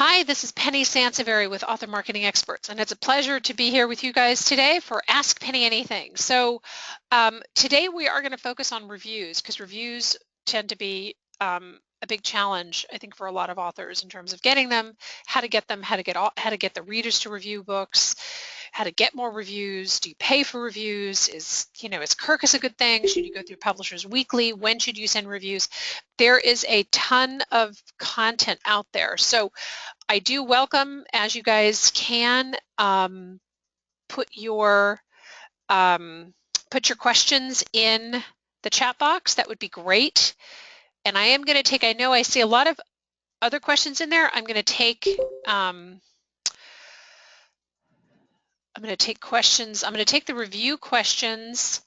Hi, this is Penny Sansevieri with Author Marketing Experts, and it's a pleasure to be here with you guys today for Ask Penny Anything. So today we are going to focus on reviews because reviews tend to be a big challenge, I think, for a lot of authors in terms of getting them, how to get the readers to review books, how to get more reviews. Do you pay for reviews? Is Kirkus a good thing? Should you go through publishers weekly? When should you send reviews? There is a ton of content out there. So I do welcome, as you guys can, put your questions in the chat box. That would be great. And I am going to take, I know I see a lot of other questions in there. I'm going to take questions. I'm going to take the review questions.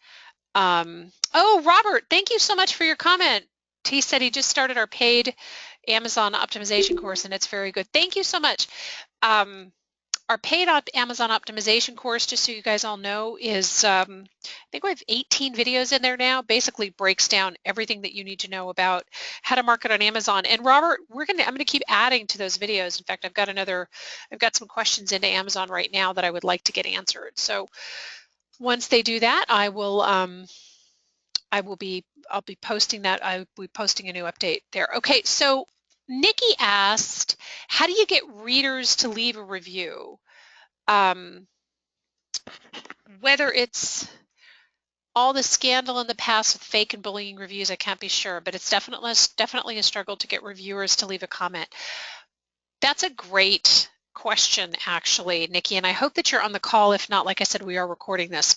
Oh, Robert, thank you so much for your comment. He said he just started our paid Amazon optimization course, and it's very good. Thank you so much. Our paid Amazon optimization course, just so you guys all know, is I think we have 18 videos in there now. Basically breaks down everything that you need to know about how to market on Amazon. And Robert, I'm gonna keep adding to those videos. In fact, I've got some questions into Amazon right now that I would like to get answered. So once they do that, I'll be posting that. I'll be posting a new update there. Okay, so Nikki asked, how do you get readers to leave a review? Whether it's all the scandal in the past with fake and bullying reviews, I can't be sure, but it's definitely a struggle to get reviewers to leave a comment. That's a great question, actually, Nikki, and I hope that you're on the call. If not, like I said, we are recording this.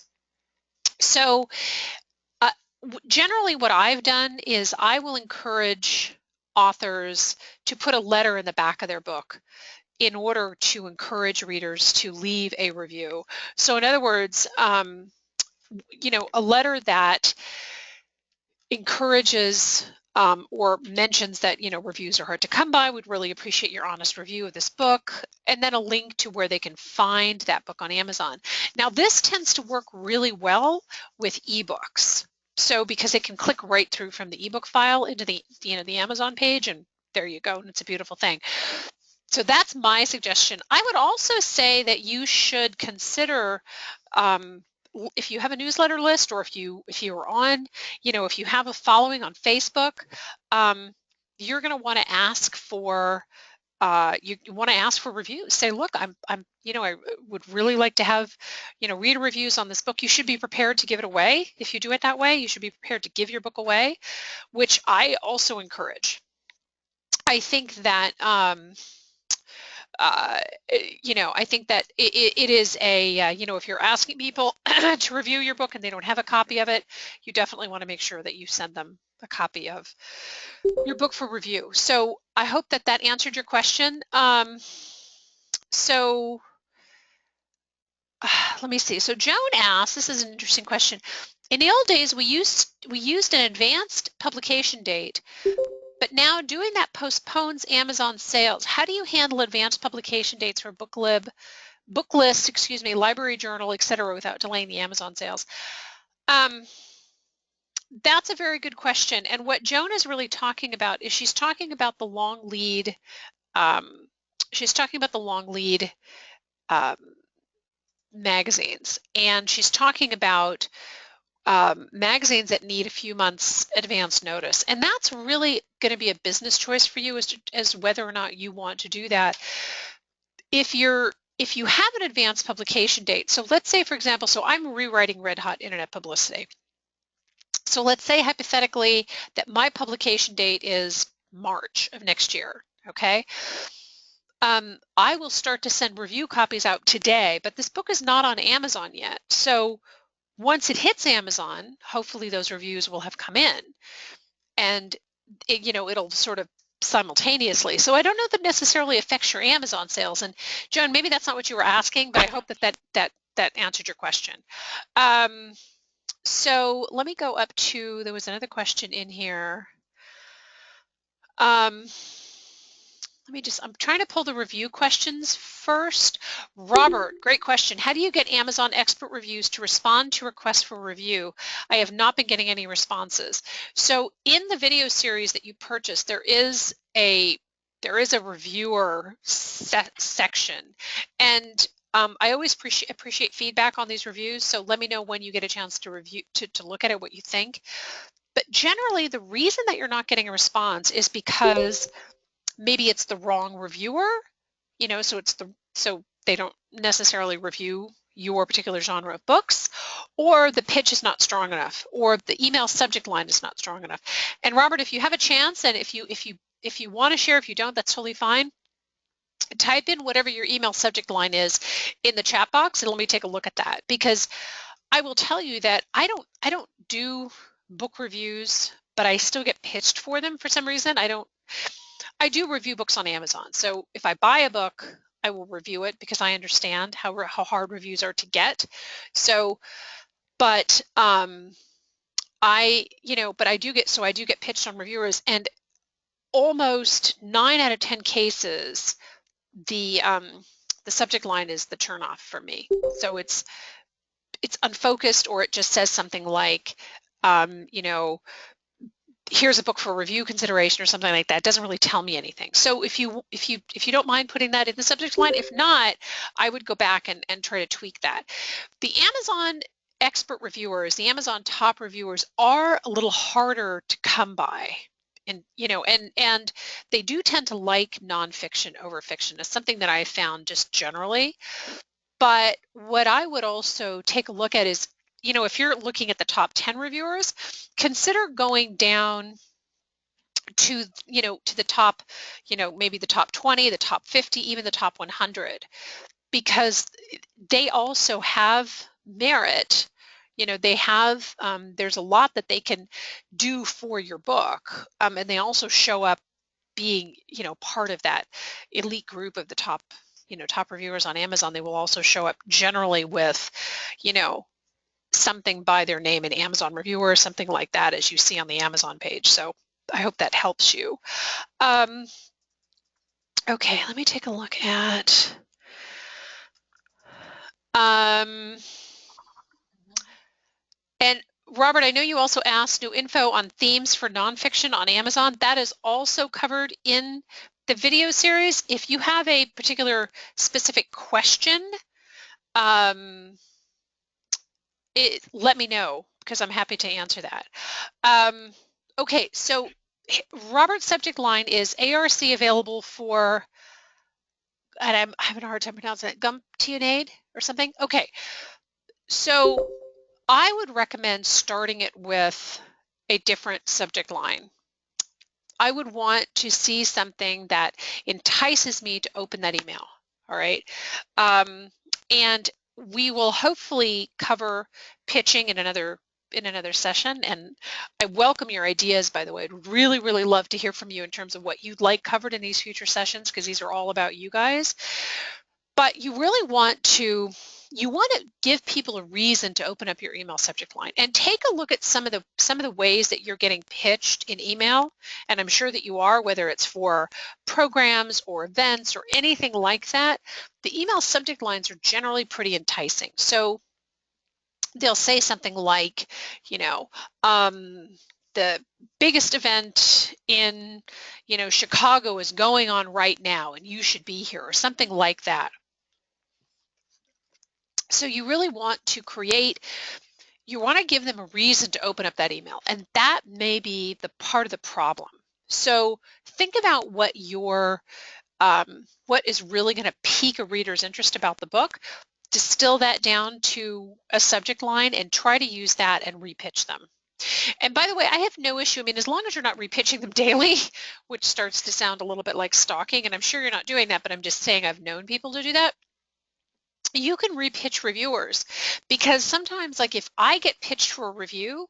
So generally what I've done is I will encourage authors to put a letter in the back of their book in order to encourage readers to leave a review. So in other words, a letter that encourages or mentions that reviews are hard to come by, would really appreciate your honest review of this book, and then a link to where they can find that book on Amazon. Now this tends to work really well with ebooks. So because they can click right through from the ebook file into the Amazon page, and there you go, and it's a beautiful thing. So that's my suggestion. I would also say that you should consider, if you have a newsletter list, or if you are on, if you have a following on Facebook, you're going to want to ask for reviews. Say, look, I would really like to have, reader reviews on this book. You should be prepared to give it away. If you do it that way, you should be prepared to give your book away, which I also encourage. I think that I think that it is if you're asking people to review your book and they don't have a copy of it, you definitely want to make sure that you send them a copy of your book for review. So I hope that answered your question. So let me see. So Joan asked, this is an interesting question. In the old days, we used an advanced publication date, but now doing that postpones Amazon sales. How do you handle advanced publication dates for book list, library journal, etc., without delaying the Amazon sales? That's a very good question. And what Joan is really talking about is she's talking about the long lead. Magazines, and she's talking about magazines that need a few months advance notice, and that's really going to be a business choice for you as whether or not you want to do that. If you have an advanced publication date, so let's say, for example, so I'm rewriting Red Hot Internet Publicity. So let's say hypothetically that my publication date is March of next year, okay? I will start to send review copies out today, but this book is not on Amazon yet. So once it hits Amazon, hopefully those reviews will have come in, and it'll sort of simultaneously. So I don't know that necessarily affects your Amazon sales. And Joan, maybe that's not what you were asking, but I hope that answered your question. So let me go up to, there was another question in here. I'm trying to pull the review questions first. Robert, great question. How do you get Amazon expert reviews to respond to requests for review? I have not been getting any responses. So in the video series that you purchased, there is a there is a reviewer section. And I always appreciate feedback on these reviews, so let me know when you get a chance to review, to look at it, what you think. But generally, the reason that you're not getting a response is because maybe it's the wrong reviewer, so they don't necessarily review your particular genre of books, or the pitch is not strong enough, or the email subject line is not strong enough. And Robert, if you have a chance, and if you want to share, if you don't, that's totally fine. Type in whatever your email subject line is in the chat box, and let me take a look at that, because I will tell you that I don't do book reviews, but I still get pitched for them for some reason. I do review books on Amazon. So if I buy a book, I will review it because I understand how hard reviews are to get. So, but I do get pitched on reviewers, and almost 9 out of 10 cases, the subject line is the turnoff for me. So it's unfocused, or it just says something like, here's a book for review consideration or something like that. It doesn't really tell me anything. So if you don't mind putting that in the subject line, if not, I would go back and try to tweak that. The Amazon expert reviewers, the Amazon top reviewers, are a little harder to come by. And and they do tend to like nonfiction over fiction. It's something that I found just generally. But what I would also take a look at is, if you're looking at the top 10 reviewers, consider going down to the top, maybe the top 20, the top 50, even the top 100, because they also have merit. They have, there's a lot that they can do for your book, and they also show up being, part of that elite group of the top reviewers on Amazon. They will also show up generally with, something by their name, an Amazon reviewer or something like that, as you see on the Amazon page. So I hope that helps you. Okay, let me take a look at, and Robert, I know you also asked new info on themes for nonfiction on Amazon. That is also covered in the video series. If you have a particular specific question, let me know, because I'm happy to answer that. Okay, so Robert's subject line is ARC available for, and I'm having a hard time pronouncing it, Gumptionade or something? Okay, so I would recommend starting it with a different subject line. I would want to see something that entices me to open that email, all right? And we will hopefully cover pitching in another session, and I welcome your ideas, by the way. I'd really, really love to hear from you in terms of what you'd like covered in these future sessions, because these are all about you guys. But you really want to give people a reason to open up your email subject line, and take a look at some of the ways that you're getting pitched in email. And I'm sure that you are, whether it's for programs or events or anything like that. The email subject lines are generally pretty enticing. So they'll say something like, the biggest event in, Chicago is going on right now, and you should be here, or something like that. So you really want to give them a reason to open up that email, and that may be the part of the problem. So think about what is really going to pique a reader's interest about the book, distill that down to a subject line, and try to use that and repitch them. And by the way, I have no issue. I mean, as long as you're not repitching them daily, which starts to sound a little bit like stalking, and I'm sure you're not doing that, but I'm just saying I've known people to do that. You can repitch reviewers, because sometimes, like, if I get pitched for a review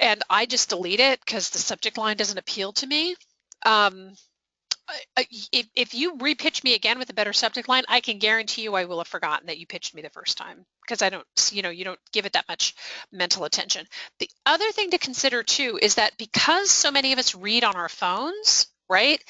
and I just delete it because the subject line doesn't appeal to me, if you repitch me again with a better subject line, I can guarantee you I will have forgotten that you pitched me the first time, because I don't, you don't give it that much mental attention. The other thing to consider too is that because so many of us read on our phones, right?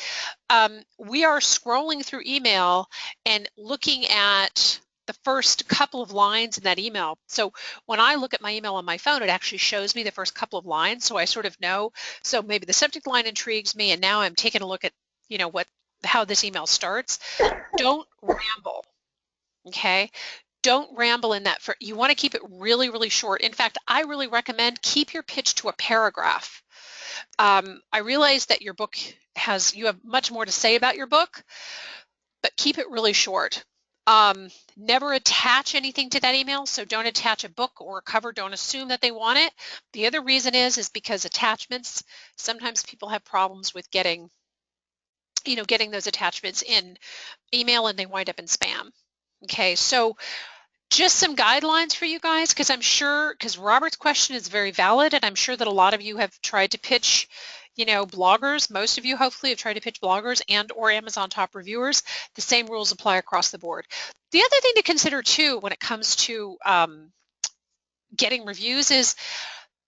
We are scrolling through email and looking at the first couple of lines in that email. So when I look at my email on my phone, it actually shows me the first couple of lines, so I sort of know. So maybe the subject line intrigues me, and now I'm taking a look at how this email starts. Don't ramble, okay? Don't ramble in that. You want to keep it really, really short. In fact, I really recommend keep your pitch to a paragraph. I realize that you have much more to say about your book, but keep it really short. Never attach anything to that email, so don't attach a book or a cover. Don't assume that they want it. The other reason is because attachments, sometimes people have problems with getting those attachments in email and they wind up in spam. Okay, so just some guidelines for you guys, because Robert's question is very valid, and I'm sure that a lot of you have tried to pitch, bloggers. Most of you hopefully have tried to pitch bloggers and or Amazon top reviewers. The same rules apply across the board. The other thing to consider too when it comes to getting reviews is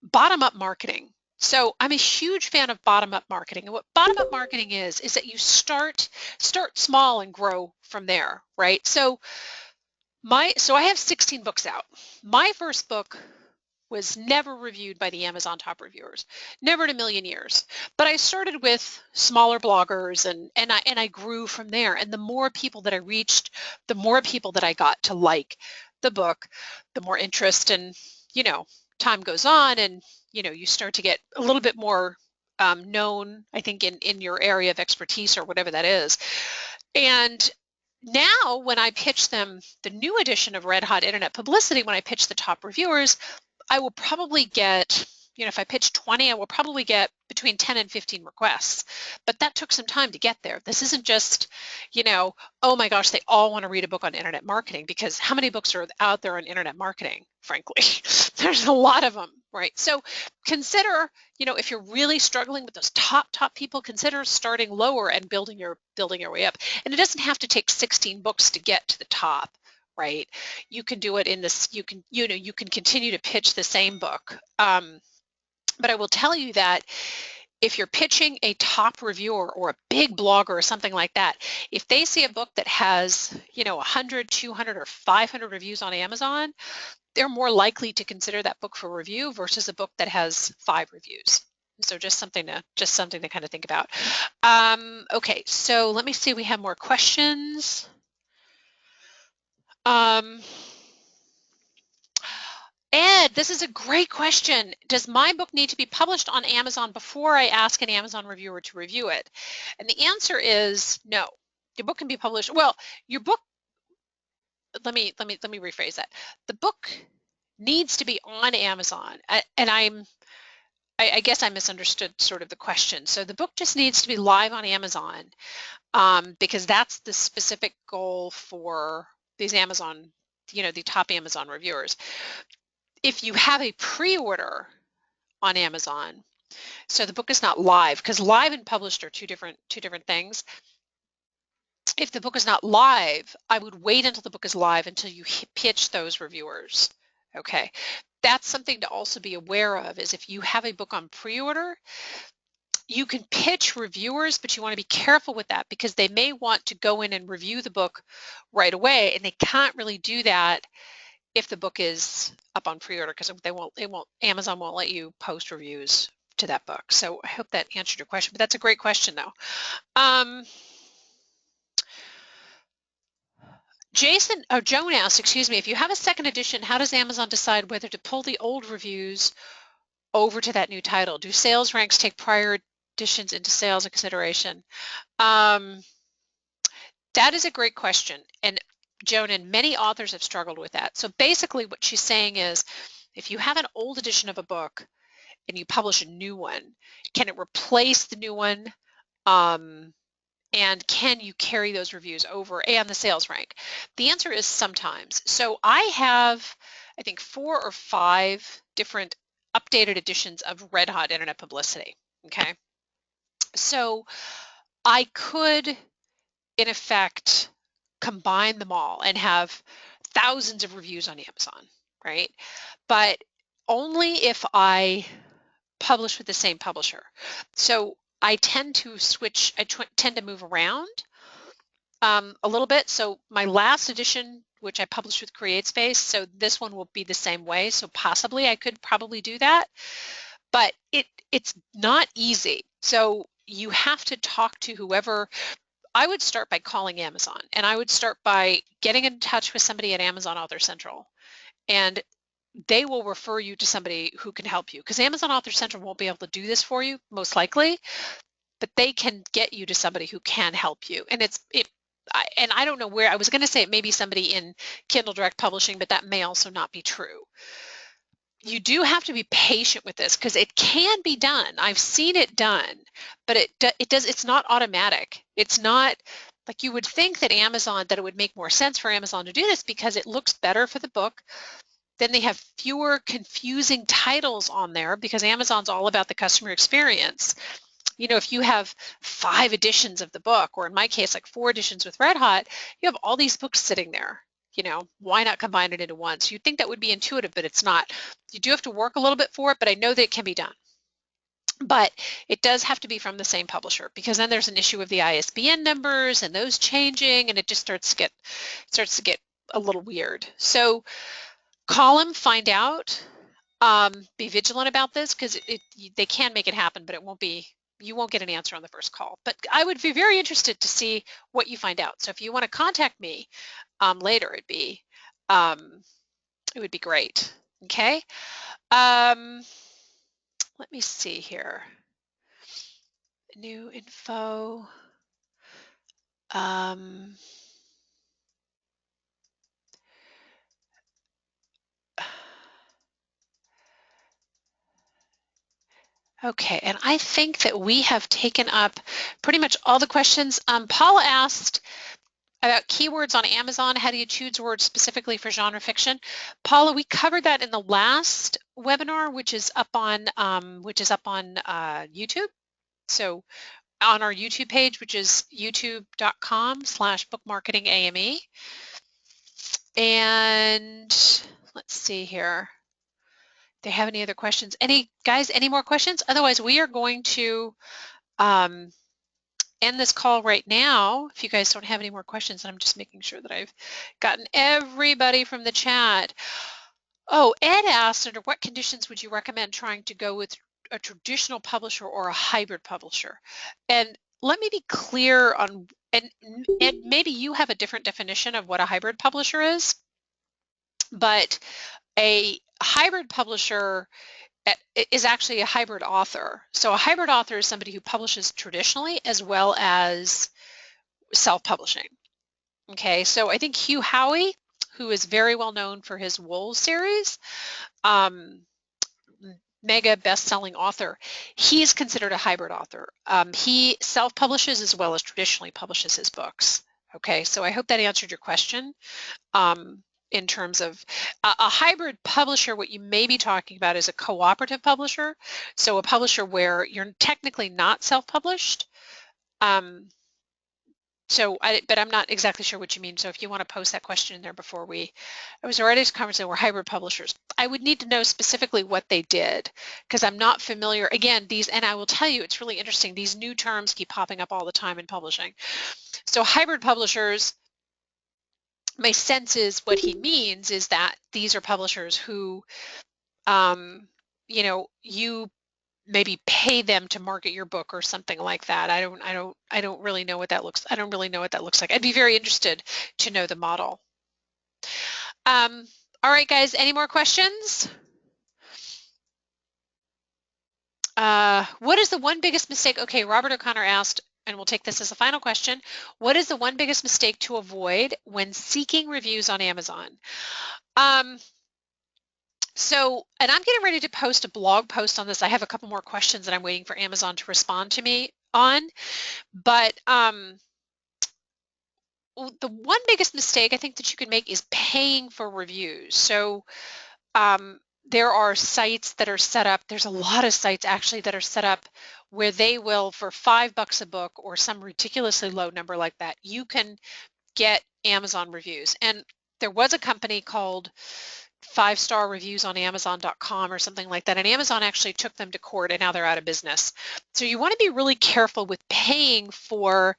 bottom-up marketing. So I'm a huge fan of bottom-up marketing. And what bottom-up marketing is that you start small and grow from there, right? So I have 16 books out. My first book was never reviewed by the Amazon top reviewers, never in a million years. But I started with smaller bloggers and I grew from there. And the more people that I reached, the more people that I got to like the book, the more interest, and time goes on, and you start to get a little bit more known, I think, in your area of expertise or whatever that is. And now when I pitch them the new edition of Red Hot Internet Publicity, when I pitch the top reviewers, I will probably get, if I pitch 20, I will probably get between 10 and 15 requests. But that took some time to get there. This isn't just, oh my gosh, they all want to read a book on internet marketing, because how many books are out there on internet marketing, frankly? There's a lot of them, right? So consider, if you're really struggling with those top people, consider starting lower and building your way up. And it doesn't have to take 16 books to get to the top. Right? You can do it in this, you can continue to pitch the same book. But I will tell you that if you're pitching a top reviewer or a big blogger or something like that, if they see a book that has, 100, 200, or 500 reviews on Amazon, they're more likely to consider that book for review versus a book that has 5 reviews. So just something to kind of think about. Okay, so let me see, we have more questions. Ed, this is a great question. Does my book need to be published on Amazon before I ask an Amazon reviewer to review it? And the answer is no. Your book can be published. Well, your book, let me rephrase that. The book needs to be on Amazon. And I guess I misunderstood sort of the question. So the book just needs to be live on Amazon, because that's the specific goal for these Amazon, the top Amazon reviewers. If you have a pre-order on Amazon, so the book is not live, because live and published are two different things. If the book is not live, I would wait until the book is live until you pitch those reviewers. Okay, that's something to also be aware of, is if you have a book on pre-order, you can pitch reviewers, but you want to be careful with that, because they may want to go in and review the book right away, and they can't really do that if the book is up on pre-order, because Amazon won't let you post reviews to that book. So I hope that answered your question, but that's a great question though. Joan asked, excuse me, if you have a second edition, how does Amazon decide whether to pull the old reviews over to that new title? Do sales ranks take prior editions into sales and consideration? That is a great question. And Joan, and many authors have struggled with that. So basically what she's saying is, if you have an old edition of a book and you publish a new one, can it replace the new one? And can you carry those reviews over and the sales rank? The answer is sometimes. So I have, I think, 4 or 5 different updated editions of Red Hot Internet Publicity, okay? So I could, in effect, combine them all and have thousands of reviews on Amazon, right? But only if I publish with the same publisher. So I tend to switch, I tend to move around a little bit. So my last edition, which I published with CreateSpace, so this one will be the same way. So possibly I could probably do that, but it's not easy. So you have to talk to whoever. I would start by calling Amazon, and I would start by getting in touch with somebody at Amazon Author Central, and they will refer you to somebody who can help you, because Amazon Author Central won't be able to do this for you, most likely, but they can get you to somebody who can help you. And I don't know where, I was going to say it may be somebody in Kindle Direct Publishing, but that may also not be true. You do have to be patient with this because it can be done. I've seen it done, but it's not automatic. It's not like you would think that it would make more sense for Amazon to do this because it looks better for the book. Then they have fewer confusing titles on there because Amazon's all about the customer experience. You know, if you have 5 editions of the book, or in my case, like 4 editions with Red Hot, you have all these books sitting there. You know, why not combine it into one? So you'd think that would be intuitive, but it's not. You do have to work a little bit for it, but I know that it can be done. But it does have to be from the same publisher, because then there's an issue with the ISBN numbers and those changing, and it just starts to get a little weird. So call them, find out, be vigilant about this, because they can make it happen, but you won't get an answer on the first call. But I would be very interested to see what you find out. So if you want to contact me later, it would be great. Okay. Let me see here. New info. Okay, and I think that we have taken up pretty much all the questions. Paula asked about keywords on Amazon. How do you choose words specifically for genre fiction? Paula, we covered that in the last webinar, which is up on YouTube. So on our YouTube page, which is youtube.com/bookmarketingame. And let's see here. Do they have any other questions? Any more questions? Otherwise, we are going to end this call right now. If you guys don't have any more questions, I'm just making sure that I've gotten everybody from the chat. Oh, Ed asked, under what conditions would you recommend trying to go with a traditional publisher or a hybrid publisher? And let me be clear on, and maybe you have a different definition of what a hybrid publisher is, but a hybrid publisher is actually a hybrid author. So a hybrid author is somebody who publishes traditionally as well as self-publishing. Okay, so I think Hugh Howey, who is very well known for his Wool series, mega best-selling author, he's considered a hybrid author. He self-publishes as well as traditionally publishes his books. Okay, so I hope that answered your question. In terms of a hybrid publisher, what you may be talking about is a cooperative publisher. So a publisher where you're technically not self-published. But I'm not exactly sure what you mean. So if you want to post that question in there before I was already conversing, we're hybrid publishers. I would need to know specifically what they did, because I'm not familiar. Again, and I will tell you, it's really interesting. These new terms keep popping up all the time in publishing. So hybrid publishers, my sense is what he means is that these are publishers who, you maybe pay them to market your book or something like that. I don't really know what that looks. I don't really know what that looks like. I'd be very interested to know the model. All right, guys. Any more questions? What is the one biggest mistake? Okay, Robert O'Connor asked, and we'll take this as a final question. What is the one biggest mistake to avoid when seeking reviews on Amazon? And I'm getting ready to post a blog post on this. I have a couple more questions that I'm waiting for Amazon to respond to me on. But the one biggest mistake I think that you can make is paying for reviews. So there are sites that are set up. There's a lot of sites actually that are set up where they will, for $5 a book or some ridiculously low number like that, you can get Amazon reviews. And there was a company called 5-star reviews on Amazon.com or something like that, and Amazon actually took them to court, and now they're out of business. So you want to be really careful with paying for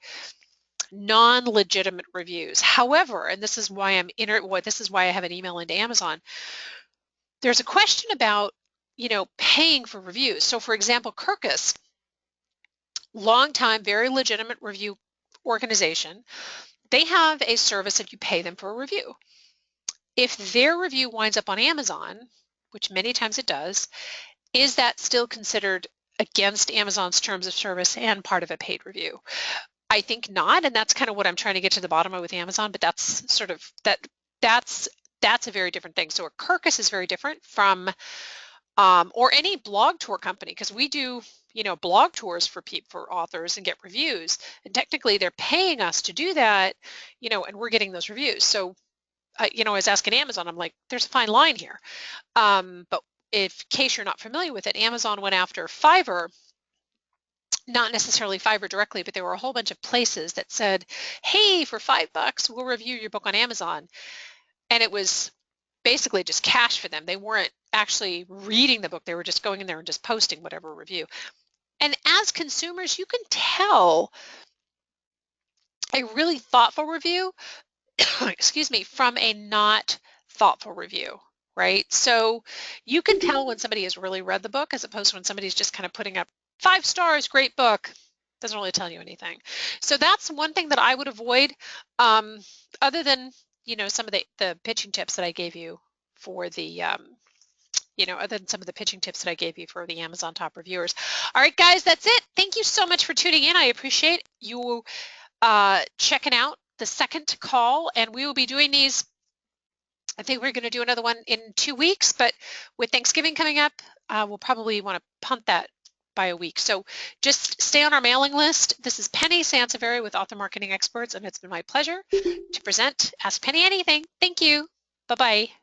non-legitimate reviews. However, and this is why I have an email into Amazon. There's a question about, paying for reviews. So for example, Kirkus long time, very legitimate review organization. They have a service that you pay them for a review. If their review winds up on Amazon, which many times it does, is that still considered against Amazon's terms of service and part of a paid review? I think not, and that's kind of what I'm trying to get to the bottom of with Amazon, but that's sort of that's a very different thing. So a Kirkus is very different from or any blog tour company, because we do, blog tours for authors and get reviews, and technically they're paying us to do that, and we're getting those reviews. So I was asking Amazon, I'm like, there's a fine line here. But in case you're not familiar with it, Amazon went after Fiverr, not necessarily Fiverr directly, but there were a whole bunch of places that said, hey, for $5, we'll review your book on Amazon. And it was basically just cash for them. They weren't actually reading the book. They were just going in there and just posting whatever review. And as consumers, you can tell a really thoughtful review, excuse me, from a not thoughtful review, right? So you can tell when somebody has really read the book as opposed to when somebody's just kind of putting up 5 stars, great book. Doesn't really tell you anything. So that's one thing that I would avoid, other than, some of the pitching tips that I gave you for the, other than some of the pitching tips that I gave you for the Amazon top reviewers. All right, guys, that's it. Thank you so much for tuning in. I appreciate you checking out the second call, and we will be doing these. I think we're going to do another one in 2 weeks, but with Thanksgiving coming up, we'll probably want to punt that by a week. So just stay on our mailing list. This is Penny Sansevieri with Author Marketing Experts, and it's been my pleasure to present Ask Penny Anything. Thank you. Bye-bye.